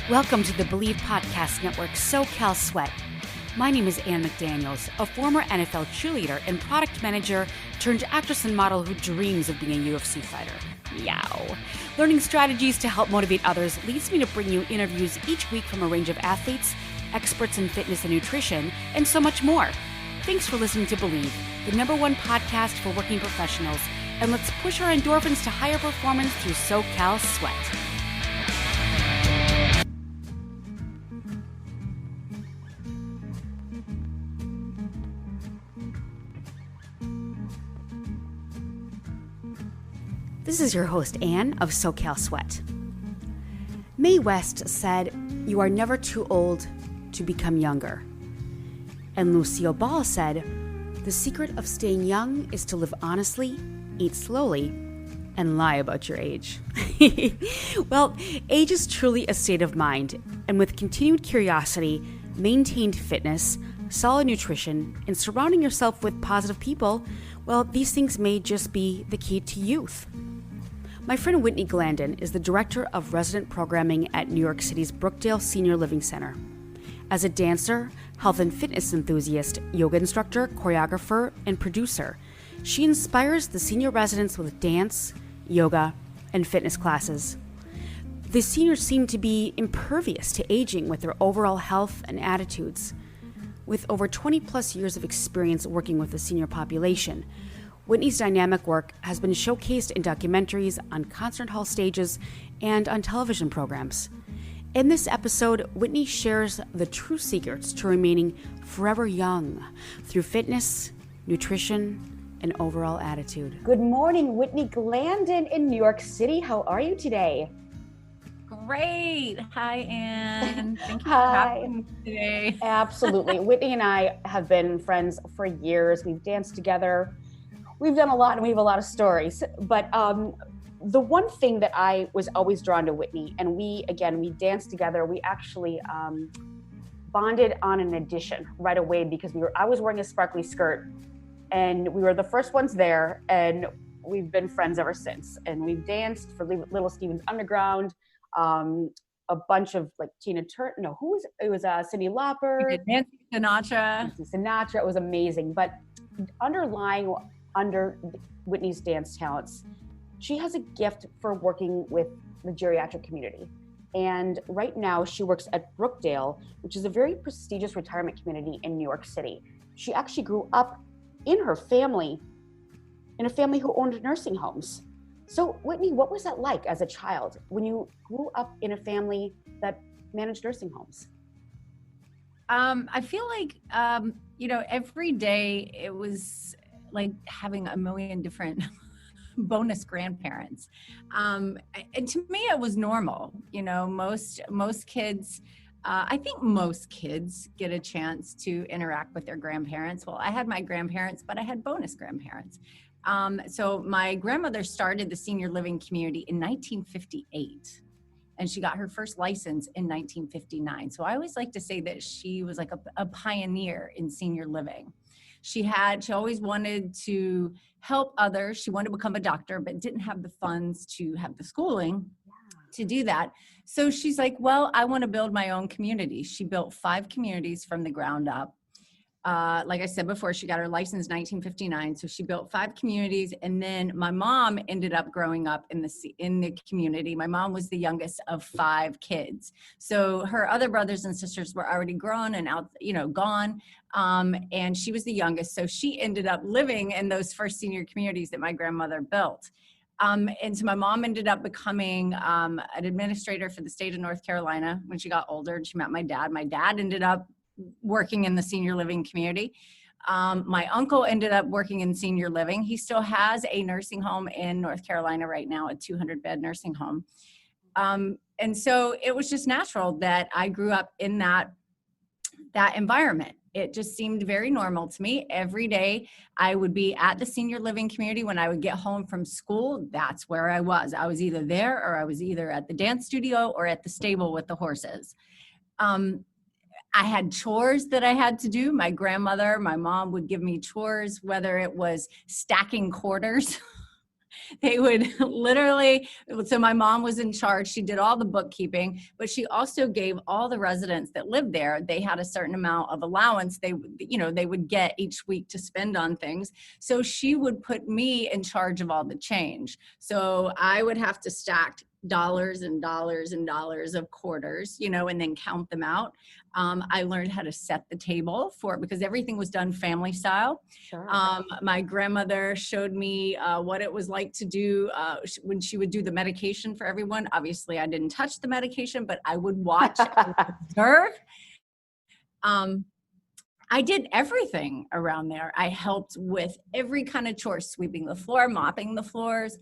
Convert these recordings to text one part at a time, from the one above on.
Welcome to the Bleav Podcast Network SoCal Sweat. My name is Anne McDaniels, a former NFL cheerleader and product manager turned actress and model who dreams of being a UFC fighter. Meow. Learning strategies to help motivate others leads me to bring you interviews each week from a range of athletes, experts in fitness and nutrition, and so much more. Thanks for listening to Bleav, the #1 podcast for working professionals, and let's push our endorphins to higher performance through SoCal Sweat. This is your host, Anne of SoCal Sweat. Mae West said, "You are never too old to become younger." And Lucille Ball said, "The secret of staying young is to live honestly, eat slowly, and lie about your age." Well, age is truly a state of mind, and with continued curiosity, maintained fitness, solid nutrition, and surrounding yourself with positive people, well, these things may just be the key to youth. My friend Whitney Glandon is the Director of Resident Programming at New York City's Brookdale Senior Living Center. As a dancer, health and fitness enthusiast, yoga instructor, choreographer, and producer, she inspires the senior residents with dance, yoga, and fitness classes. The seniors seem to be impervious to aging with their overall health and attitudes. With over 20 plus years of experience working with the senior population, Whitney's dynamic work has been showcased in documentaries, on concert hall stages, and on television programs. In this episode, Whitney shares the true secrets to remaining forever young through fitness, nutrition, and overall attitude. Good morning, Whitney Glandon in New York City. How are you today? Great. Hi, Anne. Thank you for having me today. Absolutely. Whitney and I have been friends for years. We've danced together. We've done a lot and we have a lot of stories. But the one thing that I was always drawn to Whitney, and we danced together. We actually bonded on an audition right away because I was wearing a sparkly skirt and we were the first ones there, and we've been friends ever since. And we've danced for Little Steven's Underground, a bunch of like Tina Turner. No, who was it? It was Cyndi Lauper. Nancy Sinatra. It was amazing. But under Whitney's dance talents, she has a gift for working with the geriatric community. And right now she works at Brookdale, which is a very prestigious retirement community in New York City. She actually grew up in a family who owned nursing homes. So Whitney, what was that like as a child when you grew up in a family that managed nursing homes? I feel like, every day it was like having a million different bonus grandparents. And to me, it was normal. Most kids, I think most kids get a chance to interact with their grandparents. Well, I had my grandparents, but I had bonus grandparents. So my grandmother started the senior living community in 1958. And she got her first license in 1959. So I always like to say that she was like a pioneer in senior living. She always wanted to help others. She wanted to become a doctor, but didn't have the funds to have the schooling to do that. So she's like, well, I want to build my own community. She built 5 communities from the ground up. Like I said before, she got her license in 1959. So she built 5 communities. And then my mom ended up growing up in the community. My mom was the youngest of 5 kids. So her other brothers and sisters were already grown and out, gone. And she was the youngest. So she ended up living in those first senior communities that my grandmother built. And so my mom ended up becoming an administrator for the state of North Carolina when she got older and she met my dad. My dad ended up working in the senior living community. My uncle ended up working in senior living. He still has a nursing home in North Carolina right now, a 200-bed nursing home. And so it was just natural that I grew up in that environment. It just seemed very normal to me. Every day I would be at the senior living community. When I would get home from school, that's where I was. I was either there or I was either at the dance studio or at the stable with the horses. I had chores that I had to do. My grandmother, my mom would give me chores, whether it was stacking quarters They would literally, so my mom was in charge. She did all the bookkeeping, but she also gave all the residents that lived there, they had a certain amount of allowance they would get each week to spend on things. So she would put me in charge of all the change. So I would have to stack dollars and dollars and dollars of quarters, and then count them out. I learned how to set the table because everything was done family style. Sure. My grandmother showed me what it was like to do when she would do the medication for everyone. Obviously, I didn't touch the medication, but I would watch and observe. I did everything around there. I helped with every kind of chore, sweeping the floor, mopping the floors,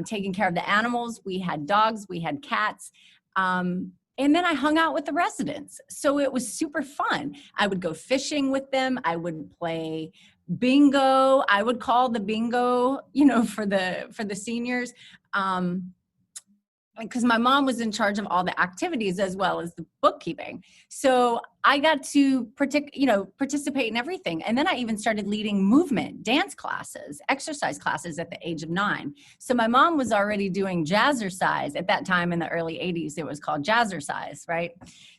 taking care of the animals. We had dogs, we had cats. And then I hung out with the residents. So it was super fun. I would go fishing with them. I would play bingo. I would call the bingo, for the seniors. Because my mom was in charge of all the activities as well as the bookkeeping. So I got to participate in everything. And then I even started leading movement, dance classes, exercise classes at the age of 9. So my mom was already doing jazzercise at that time in the early 80s. It was called jazzercise, right?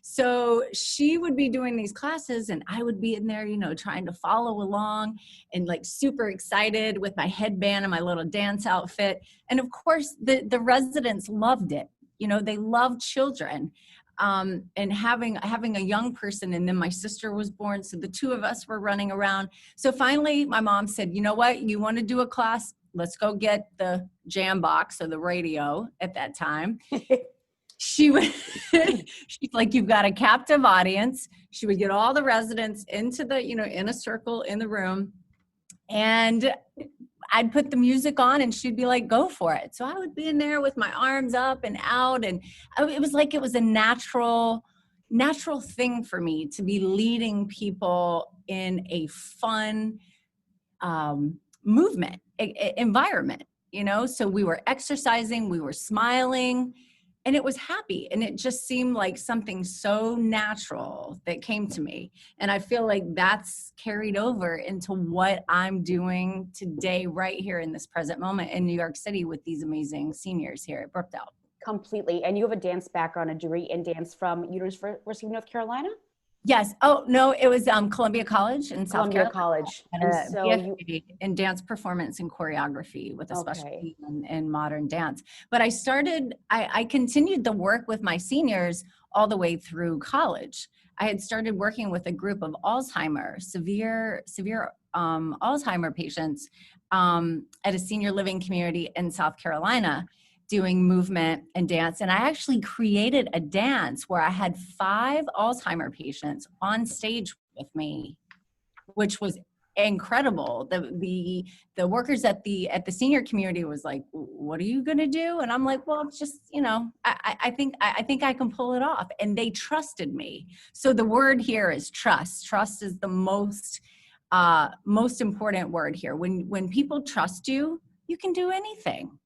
So she would be doing these classes and I would be in there, trying to follow along and super excited with my headband and my little dance outfit. And of course, the residents loved it. They loved children. And having a young person, and then my sister was born, so the two of us were running around. So finally, my mom said, "You know what? You want to do a class? Let's go get the jam box or the radio." At that time, she's like, "You've got a captive audience." She would get all the residents into the, in a circle in the room, and I'd put the music on and she'd be like, "Go for it." So I would be in there with my arms up and out. And it was a natural thing for me to be leading people in a fun movement environment, so we were exercising, we were smiling, and it was happy. And it just seemed like something so natural that came to me. And I feel like that's carried over into what I'm doing today, right here in this present moment in New York City with these amazing seniors here at Brookdale. Completely. And you have a dance background, a degree in dance from University of North Carolina? Yes. Oh, no, it was Columbia College in South Carolina. College. And so in dance performance and choreography with a specialty in modern dance. But I continued the work with my seniors all the way through college. I had started working with a group of severe Alzheimer patients at a senior living community in South Carolina, doing movement and dance. And I actually created a dance where I had 5 Alzheimer patients on stage with me, which was incredible. The workers at the senior community was like, "What are you going to do?" And I'm like, "Well, it's just, I think I can pull it off." And they trusted me. So the word here is trust. Trust is the most important word here. When people trust you, you can do anything.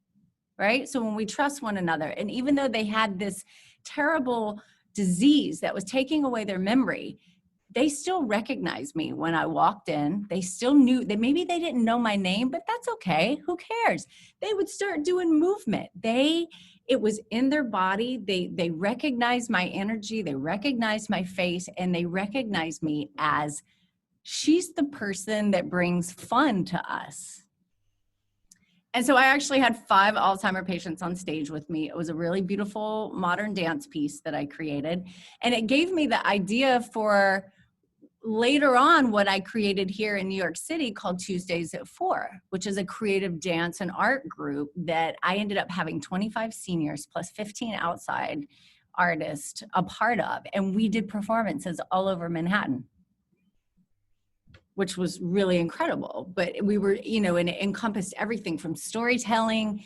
Right? So when we trust one another, and even though they had this terrible disease that was taking away their memory, they still recognized me when I walked in. They still knew that maybe they didn't know my name, but that's okay. Who cares? They would start doing movement. It was in their body. They recognized my energy. They recognized my face, and they recognized me as, she's the person that brings fun to us. And so I actually had 5 Alzheimer patients on stage with me. It was a really beautiful modern dance piece that I created. And it gave me the idea for later on what I created here in New York City called Tuesdays at 4, which is a creative dance and art group that I ended up having 25 seniors plus 15 outside artists a part of. And we did performances all over Manhattan, which was really incredible. But we were, and it encompassed everything from storytelling,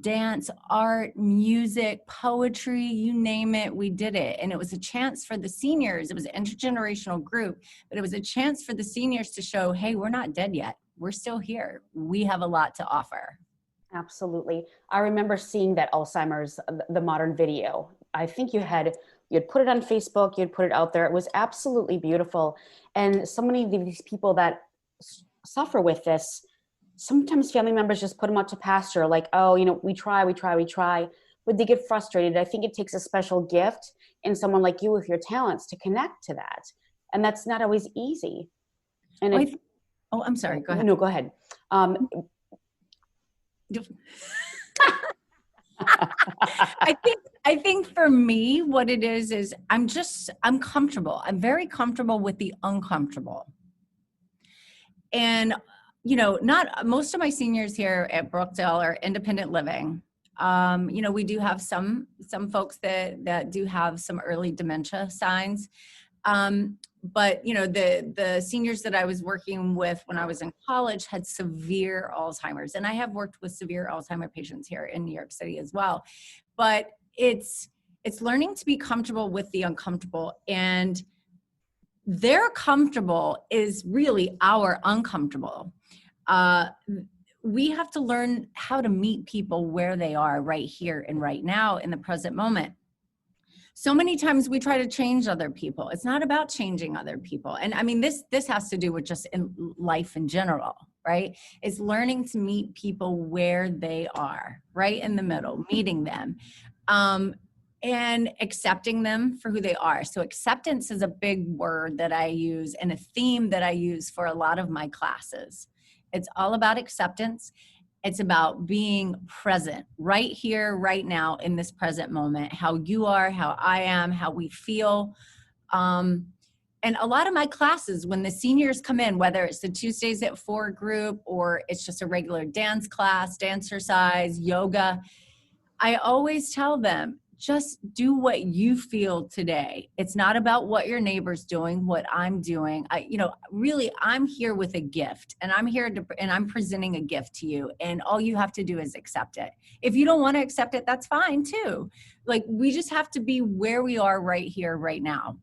dance, art, music, poetry, you name it, we did it. And it was a chance for the seniors. It was an intergenerational group, but it was a chance for the seniors to show, hey, we're not dead yet. We're still here. We have a lot to offer. Absolutely. I remember seeing that Alzheimer's, the modern video. I think you had put it on Facebook, you had put it out there. It was absolutely beautiful. And so many of these people that suffer with this sometimes family members just put them out to pasture, like, oh, we try. But they get frustrated. I think it takes a special gift in someone like you with your talents to connect to that. And that's not always easy. And I'm sorry, go ahead. No, go ahead. I think for me, what it is I'm comfortable. I'm very comfortable with the uncomfortable. And, not most of my seniors here at Brookdale are independent living. We do have some folks that do have some early dementia signs. But the seniors that I was working with when I was in college had severe Alzheimer's, and I have worked with severe Alzheimer patients here in New York City as well. But it's learning to be comfortable with the uncomfortable, and their comfortable is really our uncomfortable. We have to learn how to meet people where they are right here and right now in the present moment. So many times we try to change other people. It's not about changing other people. And I mean, this has to do with just in life in general, right? It's learning to meet people where they are, right in the middle, meeting them, and accepting them for who they are. So acceptance is a big word that I use and a theme that I use for a lot of my classes. It's all about acceptance. It's about being present right here, right now, in this present moment, how you are, how I am, how we feel. And a lot of my classes, when the seniors come in, whether it's the Tuesdays at 4 group or it's just a regular dance class, dancercise, yoga, I always tell them, just do what you feel today. It's not about what your neighbor's doing, what I'm doing. Really, I'm here with a gift, and I'm presenting a gift to you, and all you have to do is accept it. If you don't want to accept it, that's fine too. Like, we just have to be where we are right here, right now.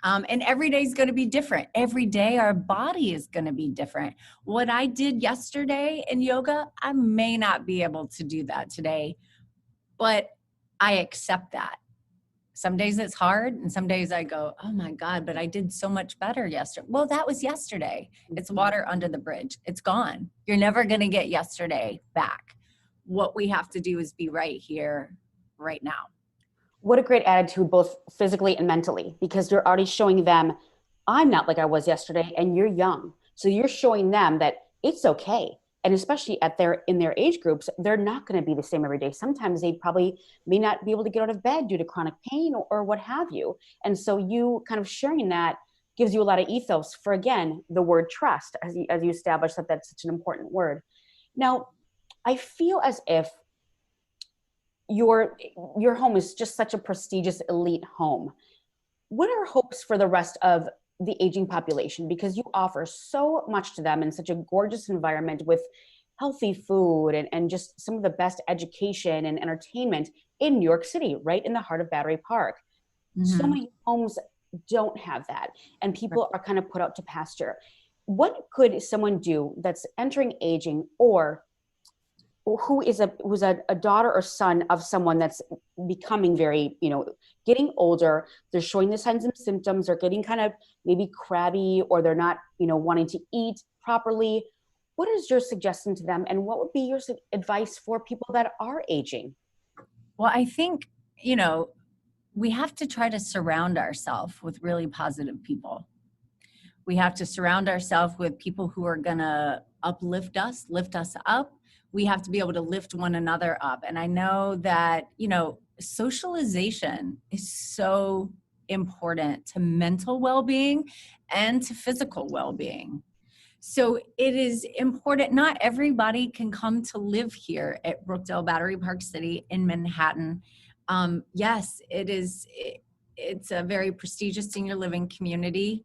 And every day is going to be different. Every day our body is going to be different. What I did yesterday in yoga, I may not be able to do that today, but I accept that. Some days it's hard, and some days I go, oh my God, but I did so much better yesterday. Well, that was yesterday. It's water under the bridge. It's gone. You're never going to get yesterday back. What we have to do is be right here, right now. What a great attitude, both physically and mentally, because you're already showing them, I'm not like I was yesterday, and you're young. So you're showing them that it's okay. And especially in their age groups, they're not going to be the same every day. Sometimes they probably may not be able to get out of bed due to chronic pain or what have you. And so you kind of sharing that gives you a lot of ethos for, again, the word trust, as you established that that's such an important word. Now, I feel as if your home is just such a prestigious elite home. What are hopes for the rest of the aging population, because you offer so much to them in such a gorgeous environment with healthy food and just some of the best education and entertainment in New York City, right in the heart of Battery Park. Mm-hmm. So many homes don't have that, and people are kind of put out to pasture. What could someone do that's entering aging, or who's a daughter or son of someone that's becoming very, getting older, they're showing the signs and symptoms, they're getting kind of maybe crabby, or they're not, wanting to eat properly. What is your suggestion to them, and what would be your advice for people that are aging? Well, I think, we have to try to surround ourselves with really positive people. We have to surround ourselves with people who are going to uplift us, lift us up. We have to be able to lift one another up. And I know that, socialization is so important to mental well-being and to physical well-being. So it is important. Not everybody can come to live here at Brookdale Battery Park City in Manhattan. Yes, it is. It's a very prestigious senior living community.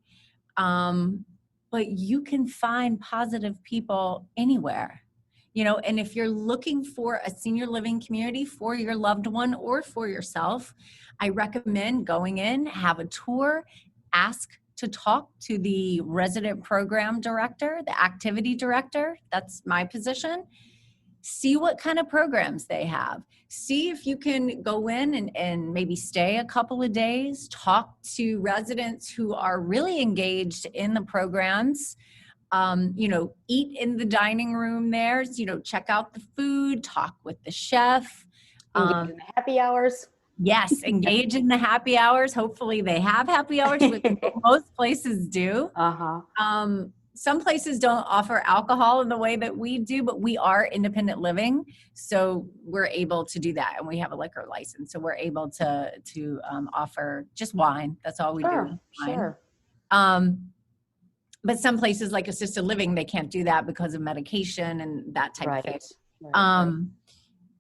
But you can find positive people anywhere. And if you're looking for a senior living community for your loved one or for yourself, I recommend going in, have a tour, ask to talk to the resident program director, the activity director. That's my position. See what kind of programs they have. See if you can go in and maybe stay a couple of days, talk to residents who are really engaged in the programs. eat in the dining room there, check out the food, talk with the chef. Engage in the happy hours. Yes, engage in the happy hours. Hopefully they have happy hours, which most places do. Some places don't offer alcohol in the way that we do, but we are independent living. So we're able to do that. And we have a liquor license. So we're able to offer just wine. That's all we do. Sure. But some places like assisted living, they can't do that because of medication and that type of thing. Right.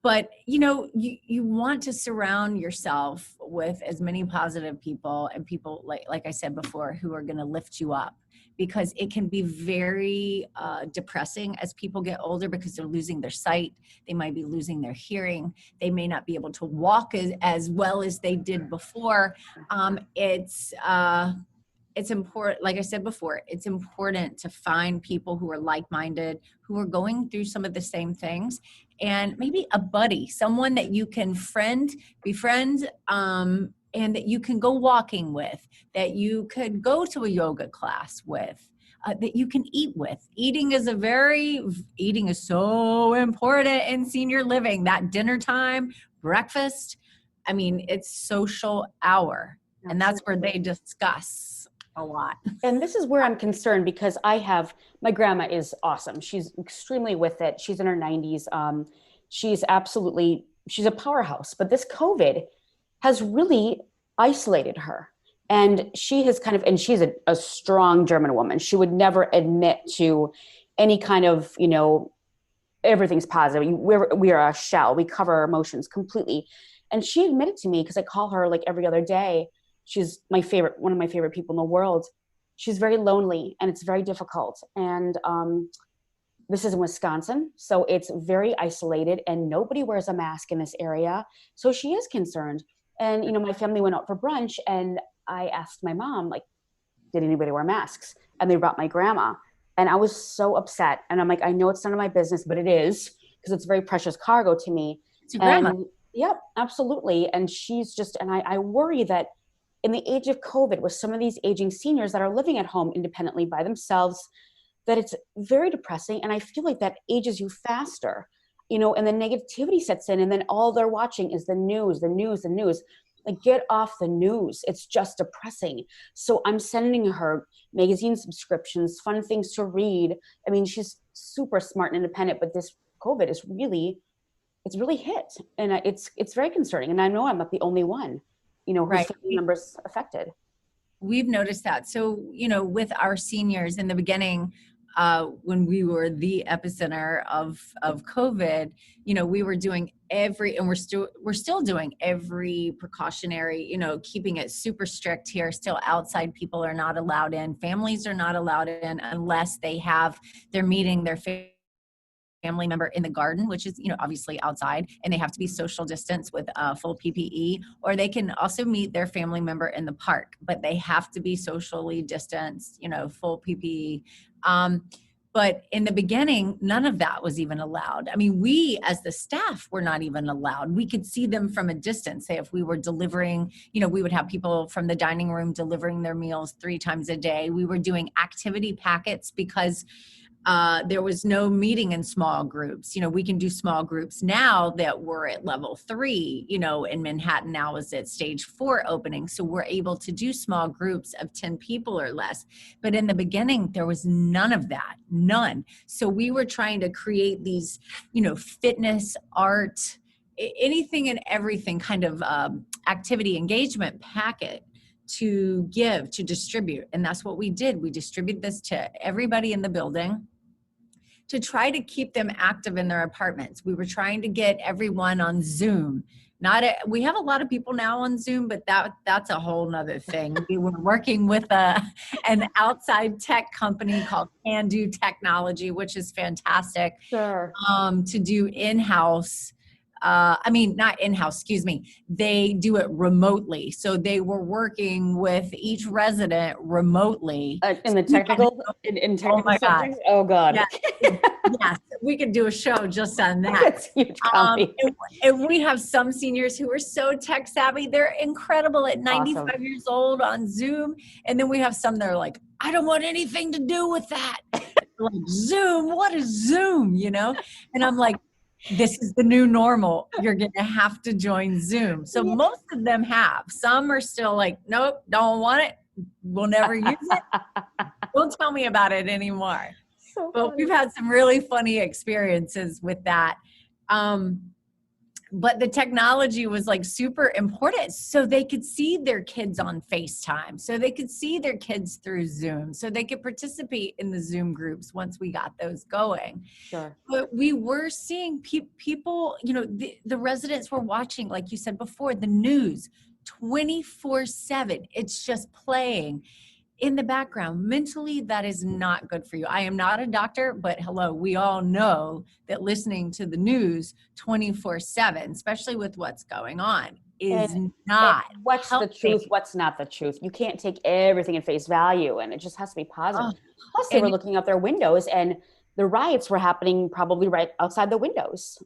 But, you want to surround yourself with as many positive people and people, like I said before, who are going to lift you up, because it can be very depressing as people get older because they're losing their sight. They might be losing their hearing. They may not be able to walk as well as they did before. It's important, like I said before, it's important to find people who are like-minded, who are going through some of the same things, and maybe a buddy, someone that you can befriend, and that you can go walking with, that you could go to a yoga class with, that you can eat with. Eating is so important in senior living. That dinner time, breakfast, it's social hour. Absolutely. And that's where they discuss a lot. And this is where I'm concerned, because my grandma is awesome. She's extremely with it. She's in her 90s. She's a powerhouse, but this COVID has really isolated her. And she has and she's a strong German woman. She would never admit to any kind of, everything's positive. We are a shell. We cover our emotions completely. And she admitted to me, because I call her like every other day. She's one of my favorite people in the world. She's very lonely, and it's very difficult. And this is in Wisconsin, so it's very isolated, and nobody wears a mask in this area. So she is concerned. And, my family went out for brunch, and I asked my mom, did anybody wear masks? And they brought my grandma. And I was so upset. And I'm like, I know it's none of my business, but it is, because it's very precious cargo to me. It's your grandma. Yep, absolutely. And she's I worry that in the age of COVID, with some of these aging seniors that are living at home independently by themselves, that it's very depressing. And I feel like that ages you faster, and the negativity sets in, and then all they're watching is the news. Get off the news. It's just depressing. So I'm sending her magazine subscriptions, fun things to read. She's super smart and independent, but this COVID is really hit. And it's very concerning. And I know I'm not the only one, whose family members affected. We've noticed that. So, with our seniors in the beginning, when we were the epicenter of COVID, we were doing and we're still doing every precautionary, keeping it super strict here. Still outside people are not allowed in. Families are not allowed in unless they're meeting their family member in the garden, which is, obviously outside, and they have to be social distance with full PPE, or they can also meet their family member in the park, but they have to be socially distanced, full PPE. But in the beginning, none of that was even allowed. We as the staff were not even allowed. We could see them from a distance. Say if we were delivering, we would have people from the dining room delivering their meals 3 times a day. We were doing activity packets because there was no meeting in small groups. We can do small groups now that we're at level 3, in Manhattan now is at stage 4 opening. So we're able to do small groups of 10 people or less. But in the beginning, there was none of that, none. So we were trying to create these, fitness, art, anything and everything kind of activity engagement packet to distribute. And that's what we did. We distributed this to everybody in the building to try to keep them active in their apartments. We were trying to get everyone on Zoom. We have a lot of people now on Zoom, but that's a whole nother thing. We were working with an outside tech company called Can Do Technology, which is fantastic. Sure. To do in-house. Not in-house, excuse me. They do it remotely. So they were working with each resident remotely. In the technical, in technical subjects? Oh God. Yes, we could do a show just on that. That's huge. And we have some seniors who are so tech savvy. They're incredible at 95 awesome. Years old on Zoom. And then we have some that are like, I don't want anything to do with that. like, Zoom, what is Zoom, you know? And I'm like, this is the new normal. You're going to have to join Zoom. So most of them have. Some are still like, nope, don't want it. We'll never use it. Don't tell me about it anymore. So but funny. we've had some really funny experiences with that. But the technology was like super important, so they could see their kids on FaceTime, so they could see their kids through Zoom, so they could participate in the Zoom groups once we got those going. Sure. But we were seeing people, you know, the residents were watching, like you said before, the news 24/7. It's just playing in the background. Mentally, that is not good for you. I am not a doctor, but hello, we all know that listening to the news 24/7, especially with what's going on, is not what's helping. the truth, what's not the truth. You can't take everything in face value, and it just has to be positive. Plus, they were looking out their windows, and the riots were happening probably right outside the windows.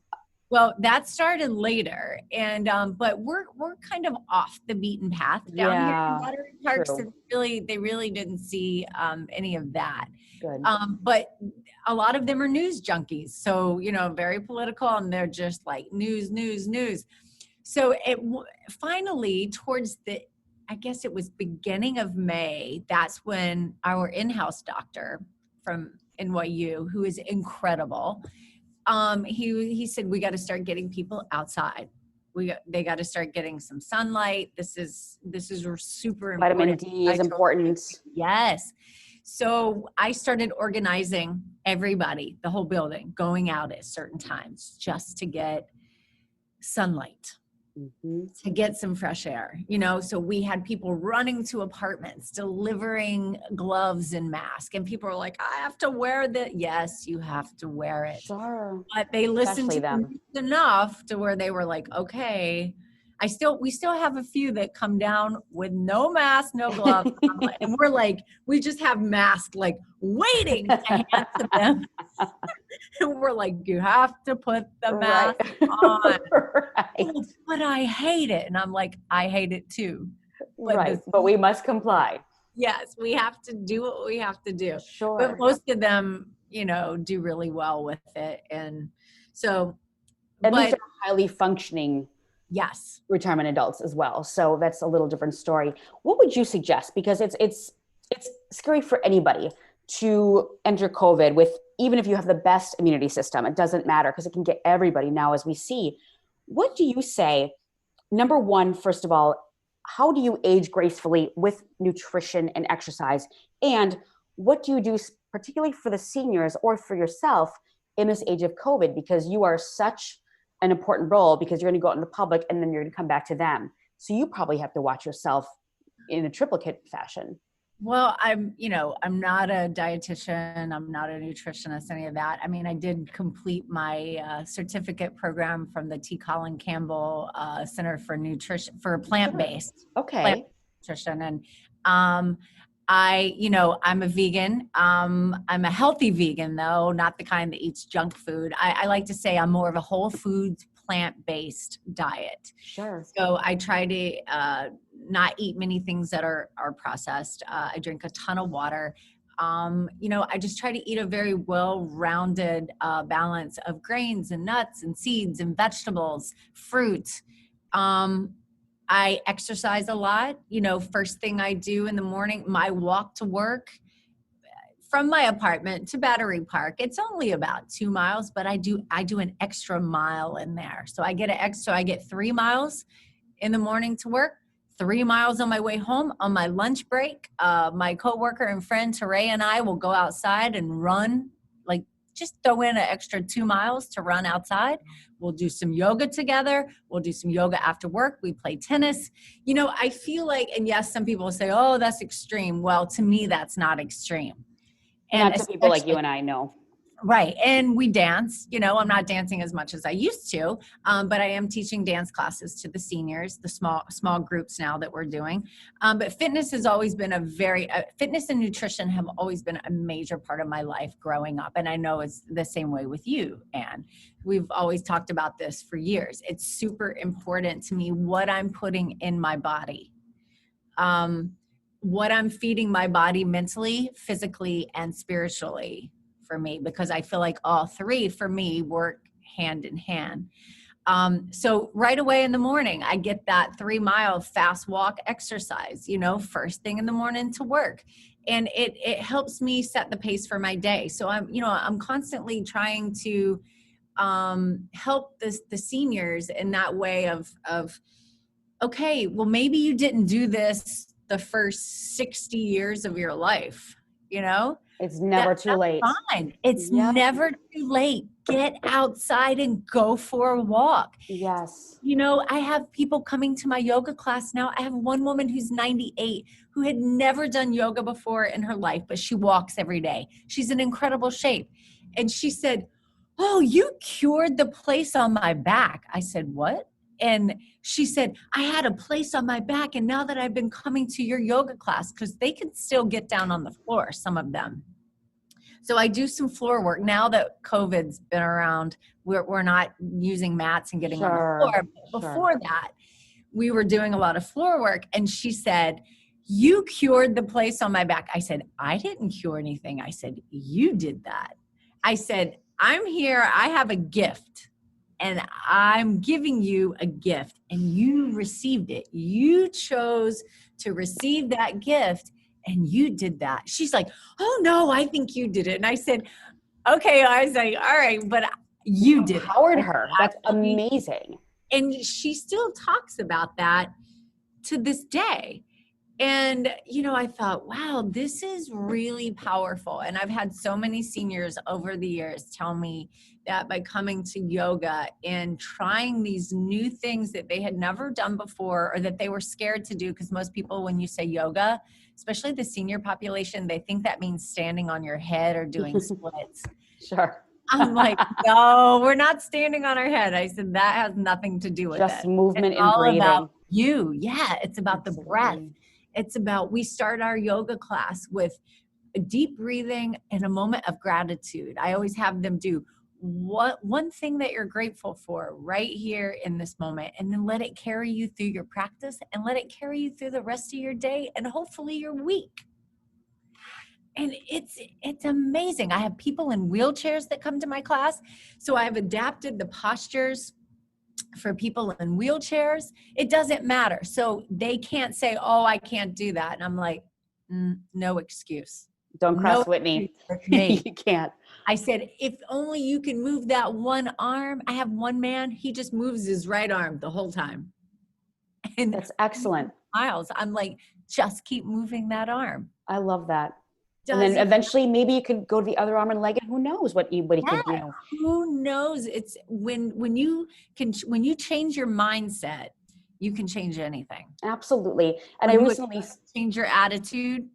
Well, that started later, and but we're kind of off the beaten path down here in Battery Park. So they really didn't see any of that. Good. But a lot of them are news junkies, so you know, very political, and they're just like news. So it finally, towards I guess it was beginning of May, that's when our in-house doctor from NYU, who is incredible, he said, we got to start getting people outside. They got to start getting some sunlight. This is super important. Vitamin D is important. Yes. So I started organizing everybody, the whole building, going out at certain times just to get sunlight. To get some fresh air, you know. So we had people running to apartments, delivering gloves and masks, and people are like, I have to wear that. Yes, you have to wear it. Sure. But they listened to them enough to where they were like, okay. We still have a few that come down with no mask, no gloves, and we're like, we just have masks like waiting to hand to them. And we're like, you have to put the mask on. But I hate it. And I'm like, I hate it too. But we must comply. Yes, we have to do what we have to do. Sure. But most of them, you know, do really well with it. And so. And these are highly functioning retirement adults as well. So that's a little different story. What would you suggest? Because it's scary for anybody to enter COVID with, even if you have the best immunity system, it doesn't matter because it can get everybody now, as we see. What do you say? Number one, first of all, how do you age gracefully with nutrition and exercise? And what do you do particularly for the seniors or for yourself in this age of COVID? Because you are such an important role, because you're going to go out in the public and then you're going to come back to them. So you probably have to watch yourself in a triplicate fashion. Well, I'm not a dietitian. I'm not a nutritionist, any of that. I mean, I did complete my certificate program from the T. Colin Campbell Center for Nutrition, for plant-based plant nutrition. And I'm a vegan. I'm a healthy vegan, though, not the kind that eats junk food. I like to say I'm more of a whole foods, plant-based diet. Sure. So I try to not eat many things that are processed. I drink a ton of water. I just try to eat a very well-rounded balance of grains and nuts and seeds and vegetables, fruit. I exercise a lot. You know, first thing I do in the morning, my walk to work from my apartment to Battery Park, it's only about 2 miles, but I do an extra mile in there. So I get 3 miles in the morning to work, 3 miles on my way home. On my lunch break, my coworker and friend Teray and I will go outside and run, like just throw in an extra 2 miles to run outside. We'll do some yoga together. We'll do some yoga after work. We play tennis. You know, I feel like, and yes, some people will say, oh, that's extreme. Well, to me, that's not extreme. And not to people like you and I know. Right. And we dance. You know, I'm not dancing as much as I used to, but I am teaching dance classes to the seniors, the small groups now that we're doing. But fitness has always been fitness and nutrition have always been a major part of my life growing up. And I know it's the same way with you, Anne. We've always talked about this for years. It's super important to me what I'm putting in my body. What I'm feeding my body mentally, physically, and spiritually for me because I feel like all three for me work hand in hand. So right away in the morning, I get that 3-mile fast walk exercise, first thing in the morning to work. And it helps me set the pace for my day. So I'm constantly trying to help the seniors in that way of, okay, well, maybe you didn't do this the first 60 years of your life, It's never too late. Fine. It's never too late. Get outside and go for a walk. Yes. I have people coming to my yoga class now. I have one woman who's 98 who had never done yoga before in her life, but she walks every day. She's in incredible shape. And she said, "Oh, you cured the place on my back." I said, "What?" And she said, "I had a place on my back. And now that I've been coming to your yoga class," because they can still get down on the floor, some of them. So I do some floor work. Now that COVID's been around, we're not using mats and getting on the floor. But before that, we were doing a lot of floor work. And she said, "You cured the place on my back." I said, "I didn't cure anything." I said, "You did that." I said, "I'm here. I have a gift. And I'm giving you a gift, and you received it. You chose to receive that gift, and you did that." She's like, "Oh no, I think you did it." And I said, "Okay." I was like, "All right, but you did it." Empowered her. That's amazing. And she still talks about that to this day. And, I thought, wow, this is really powerful. And I've had so many seniors over the years tell me that by coming to yoga and trying these new things that they had never done before or that they were scared to do, because most people, when you say yoga, especially the senior population, they think that means standing on your head or doing splits. Sure. I'm like, "No, we're not standing on our head." I said, "That has nothing to do with it. Just movement It's and all breathing. about you." Yeah, it's about the Absolutely. breath. It's about, we start our yoga class with a deep breathing and a moment of gratitude. I always have them do one thing that you're grateful for right here in this moment, and then let it carry you through your practice and let it carry you through the rest of your day and hopefully your week. And it's amazing. I have people in wheelchairs that come to my class. So I've adapted the postures for people in wheelchairs. It doesn't matter. So they can't say, "Oh, I can't do that." And I'm like, no excuse. Don't cross No Whitney. excuse with me. You can't. I said, if only you can move that one arm. I have one man, he just moves his right arm the whole time. And That's excellent. Miles, I'm like, just keep moving that arm. I love that. And then eventually maybe you could go to the other arm and leg, and who knows what he could do. Who knows? It's when you change your mindset, you can change anything. Absolutely. And when I recently change your attitude.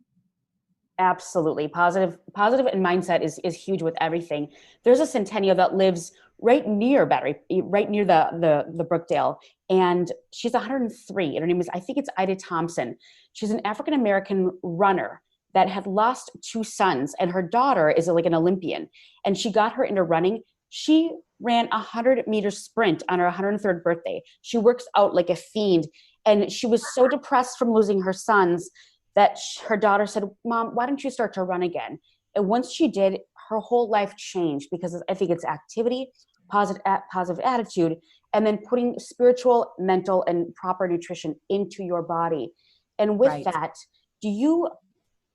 Absolutely. Positive and mindset is huge with everything. There's a Centennial that lives right near the Brookdale, and she's 103, and her name is, I think it's Ida Thompson. She's an African-American runner that had lost 2 sons, and her daughter is like an Olympian, and she got her into running. She ran a 100-meter sprint on her 103rd birthday. She works out like a fiend, and she was so depressed from losing her sons that her daughter said, "Mom, why don't you start to run again?" And once she did, her whole life changed, because I think it's activity, positive attitude, and then putting spiritual, mental, and proper nutrition into your body. And with that, do you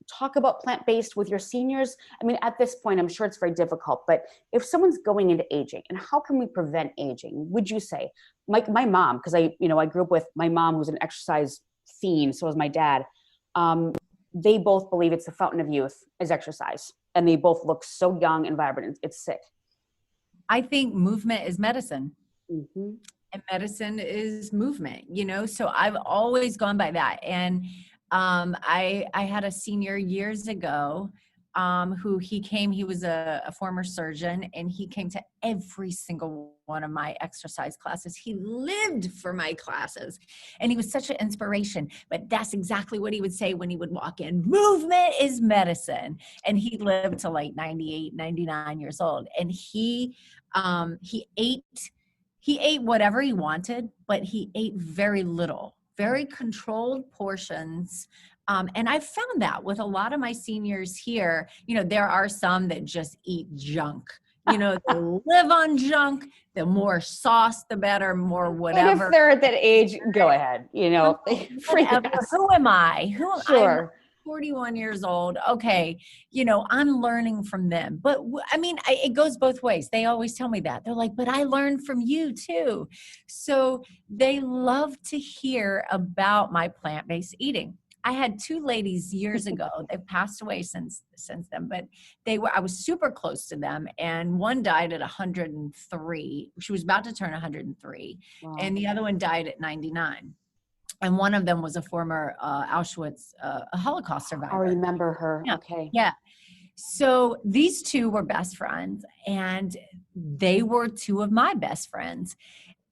talk about plant-based with your seniors? I mean, at this point, I'm sure it's very difficult, but if someone's going into aging, and how can we prevent aging, would you say? Like my mom, because I grew up with my mom, who's an exercise fiend, so was my dad. They both believe it's the fountain of youth is exercise, and they both look so young and vibrant. It's sick. I think movement is medicine. Mm-hmm. And medicine is movement, so I've always gone by that. And I had a senior years ago who he was a former surgeon, and he came to every single one of my exercise classes. He lived for my classes, and he was such an inspiration. But that's exactly what he would say when he would walk in: movement is medicine. And he lived to like 98, 99 years old. And he ate whatever he wanted, but he ate very little, very controlled portions. And I've found that with a lot of my seniors here, there are some that just eat junk. They live on junk. The more sauce, the better, more whatever. And if they're at that age, go ahead. Whatever. Who am I? Sure. I'm 41 years old. Okay. I'm learning from them. But it goes both ways. They always tell me that. They're like, but I learned from you too. So they love to hear about my plant-based eating. I had two ladies years ago. They've passed away since then, but I was super close to them. And one died at 103. She was about to turn 103. Wow. And the other one died at 99. And one of them was a former Auschwitz, a Holocaust survivor. I remember her. Yeah. Okay. Yeah. So these two were best friends, and they were two of my best friends.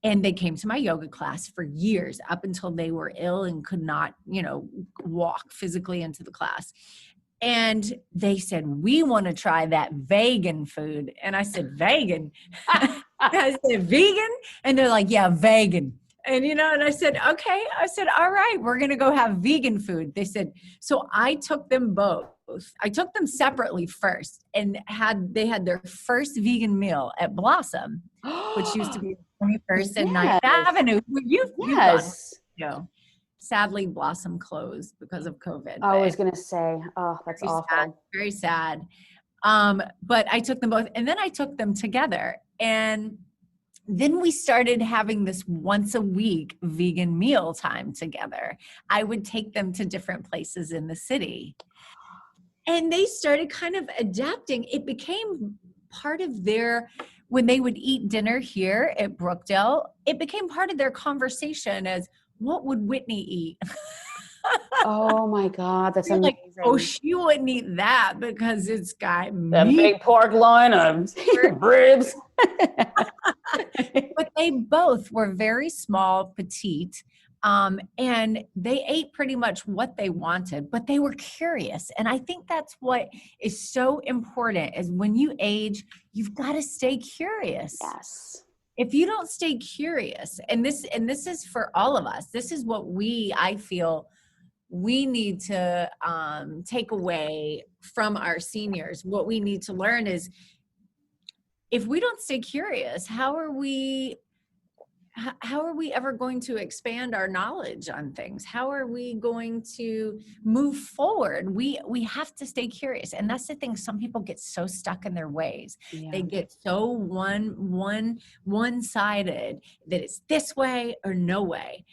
And they came to my yoga class for years, up until they were ill and could not, walk physically into the class. And they said, we want to try that vegan food. And I said, vegan? I said, vegan? And they're like, yeah, vegan. And, and I said, okay. I said, all right, we're going to go have vegan food. They said, so I took them both. I took them separately first, and they had their first vegan meal at Blossom, which used to be 21st and 9th Avenue. You've gone. Sadly, Blossom closed because of COVID. I was going to say, oh, that's awful. Sad, very sad. But I took them both, and then I took them together, and then we started having this once a week vegan meal time together. I would take them to different places in the city, and they started kind of adapting. It became part of when they would eat dinner here at Brookdale, it became part of their conversation as, what would Whitney eat? Oh my God, that's amazing. Like, oh, she wouldn't eat that because it's got the meat. big pork loin of ribs. But they both were very small, petite, and they ate pretty much what they wanted, but they were curious. And I think that's what is so important, is when you age, you've got to stay curious. Yes. If you don't stay curious, and this is for all of us, this is what I feel we need to take away from our seniors. What we need to learn is, if we don't stay curious, how are we ever going to expand our knowledge on things? How are we going to move forward? We have to stay curious. And that's the thing. Some people get so stuck in their ways. Yeah. They get so one-sided that it's this way or no way.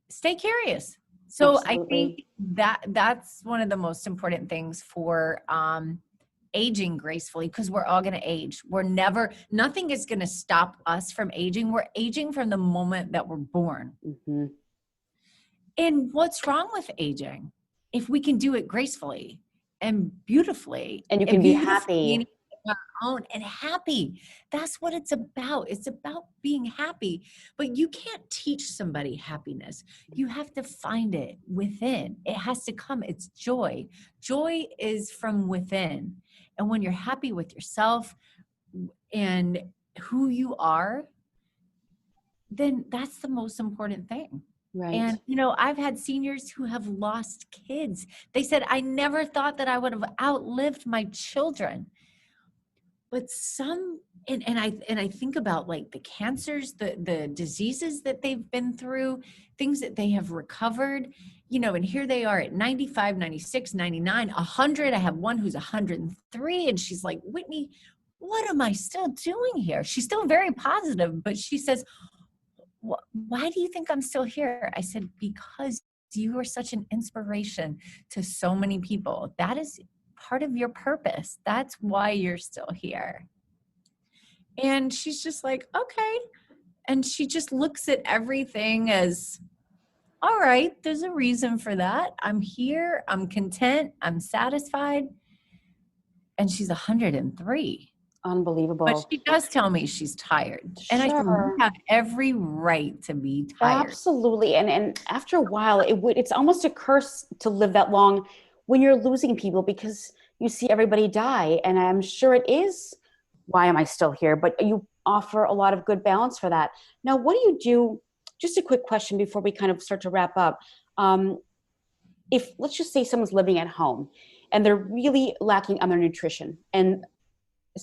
Stay curious. So absolutely. I think that's one of the most important things for aging gracefully, because we're all going to age. Nothing is going to stop us from aging. We're aging from the moment that we're born. Mm-hmm. And what's wrong with aging? If we can do it gracefully and beautifully. And you can be happy. Our own and happy. That's what it's about. It's about being happy. But you can't teach somebody happiness. You have to find it within. It has to come. It's joy. Joy is from within. And when you're happy with yourself and who you are, then that's the most important thing. Right. And, I've had seniors who have lost kids. They said, I never thought that I would have outlived my children. But and I think about like the cancers, the diseases that they've been through, things that they have recovered, and here they are at 95, 96, 99, 100. I have one who's 103, and she's like, Whitney, what am I still doing here? She's still very positive, but she says, why do you think I'm still here? I said, because you are such an inspiration to so many people. That is part of your purpose. That's why you're still here. And she's just like, okay. And she just looks at everything as, all right, there's a reason for that. I'm here. I'm content. I'm satisfied. And she's 103. Unbelievable. But she does tell me she's tired. And I said, you have every right to be tired. Absolutely. And after a while, it's almost a curse to live that long when you're losing people, because you see everybody die. And I'm sure it is, why am I still here? But you offer a lot of good balance for that. Now, what do you do just a quick question before we kind of start to wrap up. If let's just say someone's living at home and they're really lacking on their nutrition, and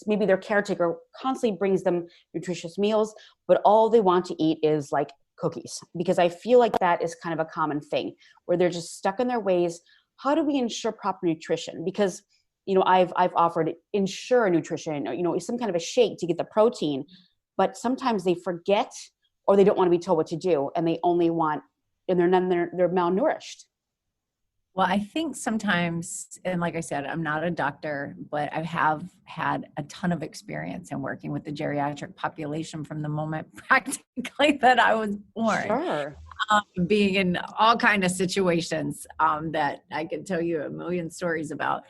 maybe their caretaker constantly brings them nutritious meals, but all they want to eat is like cookies, because I feel like that is kind of a common thing where they're just stuck in their ways. How do we ensure proper nutrition? Because, I've offered ensure nutrition, or, some kind of a shake to get the protein, but sometimes they forget or they don't want to be told what to do, and they only want, and they're malnourished. Well, I think sometimes, and like I said, I'm not a doctor, but I have had a ton of experience in working with the geriatric population from the moment practically that I was born. Sure. Being in all kind of situations that I could tell you a million stories about.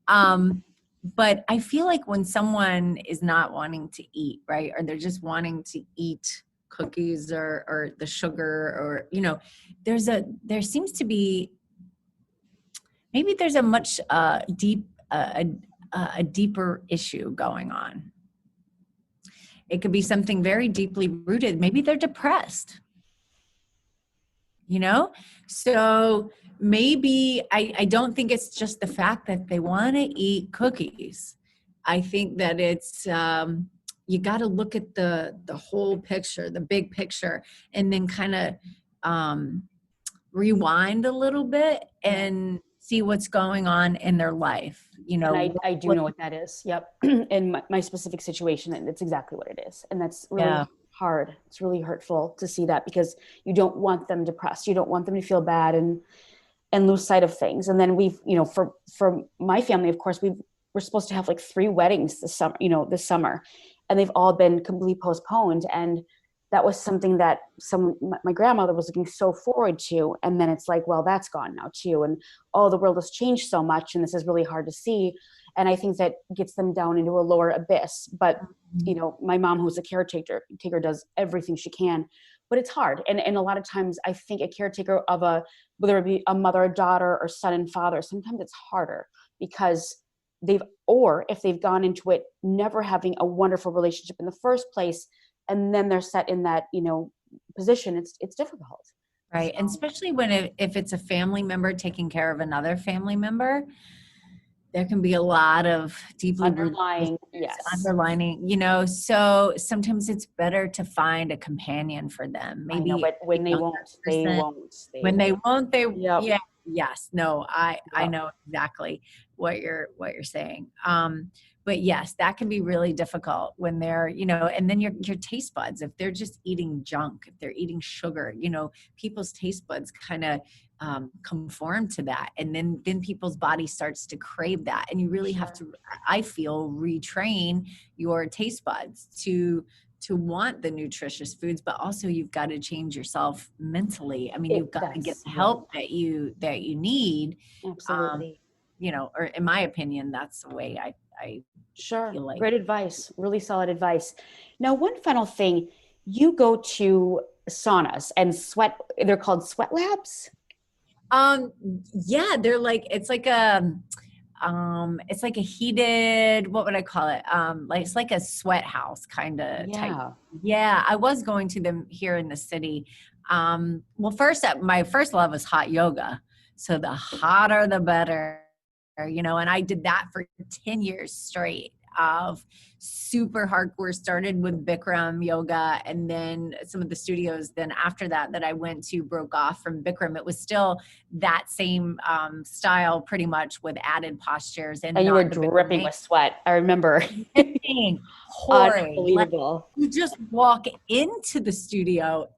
But I feel like when someone is not wanting to eat, right, or they're just wanting to eat cookies or the sugar, or, there seems to be, maybe there's a much deeper issue going on. It could be something very deeply rooted. Maybe they're depressed, So maybe I don't think it's just the fact that they want to eat cookies. I think that it's you got to look at the whole picture, the big picture, and then kind of rewind a little bit and see what's going on in their life. And I do know what that is. Yep. In my specific situation, and it's exactly what it is. And that's really hard. It's really hurtful to see that, because you don't want them depressed. You don't want them to feel bad and lose sight of things. And then we've, for my family, of course, we're supposed to have like 3 weddings this summer, and they've all been completely postponed. And that was something that my grandmother was looking so forward to. And then it's like, well, that's gone now too. And the world has changed so much, and this is really hard to see. And I think that gets them down into a lower abyss. But, my mom, who's a caretaker, does everything she can, but it's hard. And a lot of times I think a caretaker of whether it be a mother, a daughter, or son and father, sometimes it's harder because if they've gone into it never having a wonderful relationship in the first place, and then they're set in that, position, it's difficult. Right. And especially if it's a family member taking care of another family member, there can be a lot of deeply underlying, so sometimes it's better to find a companion for them. Maybe but when they won't. Yes. No, I know exactly what you're saying. But yes, that can be really difficult when they're, and then your taste buds, if they're just eating junk, if they're eating sugar, people's taste buds kind of conform to that. And then people's body starts to crave that. And you really have to, I feel, retrain your taste buds to want the nutritious foods, but also you've got to change yourself mentally. I mean, you've got to get the help that you need. Absolutely. Or in my opinion, that's the way I Sure. feel like. Great advice. Really solid advice. Now, one final thing, you go to saunas and they're called sweat labs. Yeah, they're like, it's like a heated, what would I call it? It's like a sweat house kind of type. Yeah. I was going to them here in the city. Well, my first love was hot yoga. So the hotter, the better, and I did that for 10 years straight of super hardcore. Started with Bikram yoga, and then some of the studios then after that I went to broke off from Bikram. It was still that same style pretty much with added postures. And you were dripping with sweat. I remember. Horrid. Unbelievable. You just walk into the studio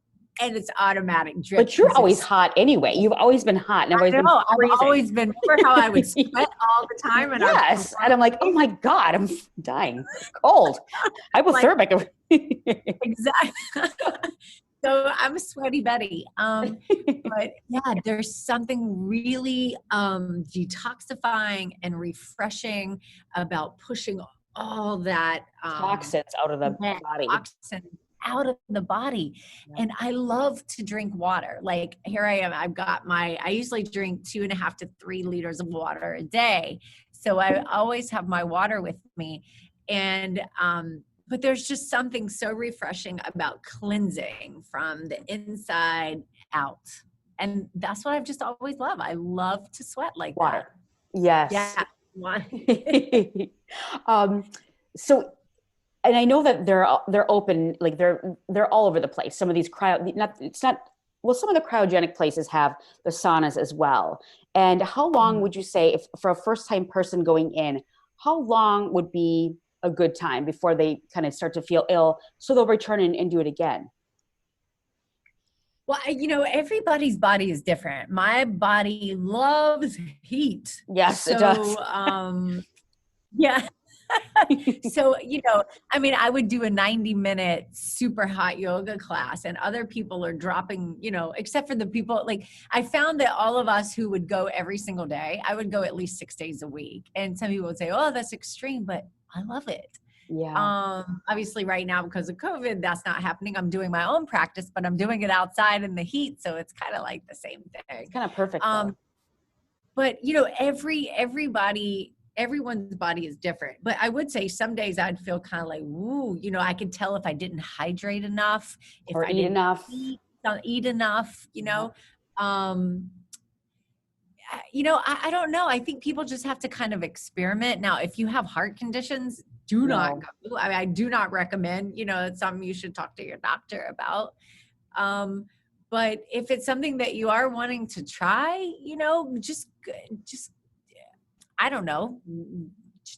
and it's automatic drip. But you're always hot anyway. You've always been hot. And I've always been. Remember how I would sweat all the time? And yes. And I'm like, oh my God, I'm dying. Cold. Hypothermic. Exactly. So I'm a sweaty Betty. But yeah, there's something really detoxifying and refreshing about pushing all that toxins out of the body. Out of the body. And I love to drink water. Like here I am, I usually drink 2.5 to 3 liters of water a day. So I always have my water with me. And but there's just something so refreshing about cleansing from the inside out. And that's what I've just always loved. I love to sweat like Water. that. Yes. Yeah. So, and I know that they're open, like they're all over the place. Some of these some of the cryogenic places have the saunas as well. And how long would you say, if for a first time person going in, how long would be a good time before they kind of start to feel ill, so they'll return and do it again? Well, everybody's body is different. My body loves heat. Yes, it does. Yeah. So, I would do a 90-minute super hot yoga class, and other people are dropping, except for the people, like, I found that all of us who would go every single day, I would go at least 6 days a week. And some people would say, oh, that's extreme, but I love it. Yeah. Obviously right now, because of COVID, that's not happening. I'm doing my own practice, but I'm doing it outside in the heat. So it's kind of like the same thing. It's kind of perfect. But everyone's body is different. But I would say some days I'd feel kind of like, woo, I could tell if I didn't hydrate enough, if or I eat didn't enough, eat enough, I don't know. I think people just have to kind of experiment. Now, if you have heart conditions, do not go. I do not recommend, it's something you should talk to your doctor about. But if it's something that you are wanting to try, just I don't know,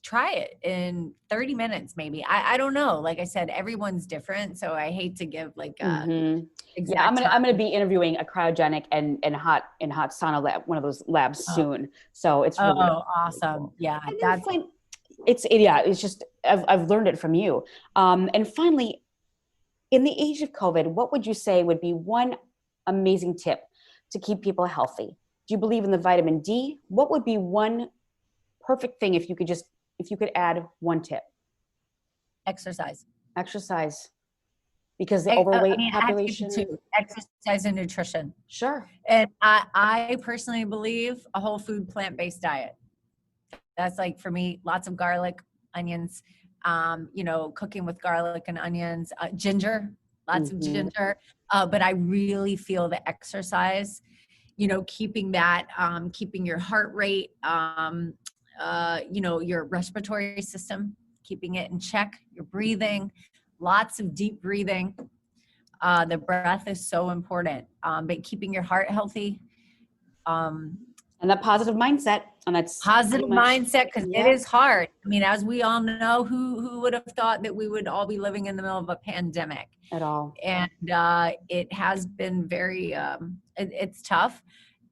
try it in 30 minutes, maybe. I don't know. Like I said, everyone's different. So I hate to give like a exact I'm going to be interviewing a cryogenic and hot sauna lab, one of those labs soon. So it's really awesome. Cool. Yeah. It's just, I've learned it from you. And finally, in the age of COVID, what would you say would be one amazing tip to keep people healthy? Do you believe in the vitamin D? What would be one perfect thing if you could add one tip? Exercise. Because the overweight population. Exercise and nutrition. Sure. And I personally believe a whole food plant-based diet. That's like, for me, lots of garlic, onions, cooking with garlic and onions, ginger, lots of ginger. But I really feel the exercise, keeping that, keeping your heart rate, your respiratory system, keeping it in check, your breathing, lots of deep breathing. The breath is so important, but keeping your heart healthy. And that positive mindset. And that's positive mindset, because it is hard. I mean, as we all know, who would have thought that we would all be living in the middle of a pandemic at all? And it has been very, it's tough.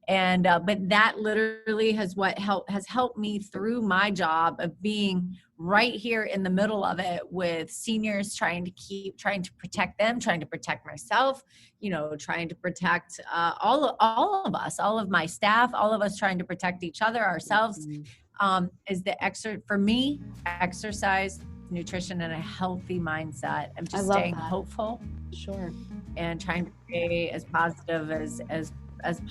And, but that literally has helped me through my job of being right here in the middle of it with seniors, trying to protect them, trying to protect myself, trying to protect all of us, all of my staff, all of us trying to protect each other, ourselves. Is for me, exercise, nutrition, and a healthy mindset of just staying hopeful. Sure. And trying to stay as positive as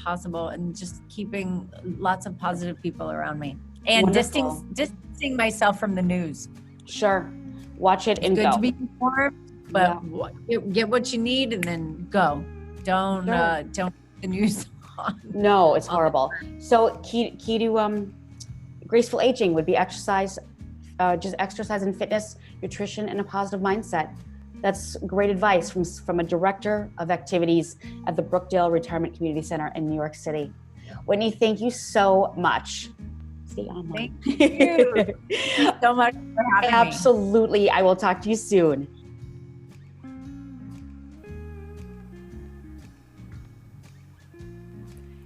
possible, and just keeping lots of positive people around me, and distancing myself from the news. Sure. Watch it and go. It's good to be informed, but get what you need and then go. Don't put the news on. No, it's horrible. So key to graceful aging would be exercise, just exercise and fitness, nutrition, and a positive mindset. That's great advice from a director of activities at the Brookdale Retirement Community Center in New York City. Whitney, thank you so much. Stay online. Thank you. Thank you so much for having me. Absolutely. I will talk to you soon.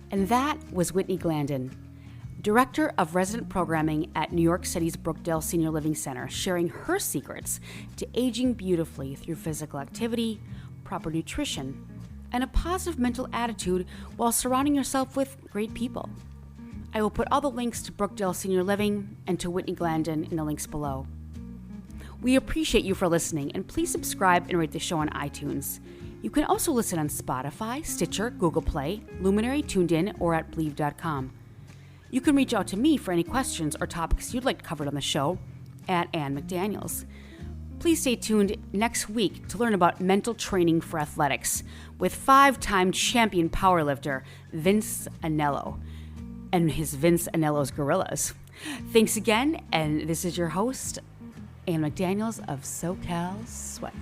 And that was Whitney Glandon, Director of Resident Programming at New York City's Brookdale Senior Living Center, sharing her secrets to aging beautifully through physical activity, proper nutrition, and a positive mental attitude while surrounding yourself with great people. I will put all the links to Brookdale Senior Living and to Whitney Glandon in the links below. We appreciate you for listening, and please subscribe and rate the show on iTunes. You can also listen on Spotify, Stitcher, Google Play, Luminary, TuneIn, or at Bleav.com. You can reach out to me for any questions or topics you'd like covered on the show at Anne McDaniels. Please stay tuned next week to learn about mental training for athletics with 5-time champion powerlifter Vince Anello and his Vince Anello's Gorillas. Thanks again, and this is your host, Anne McDaniels of SoCal Sweat.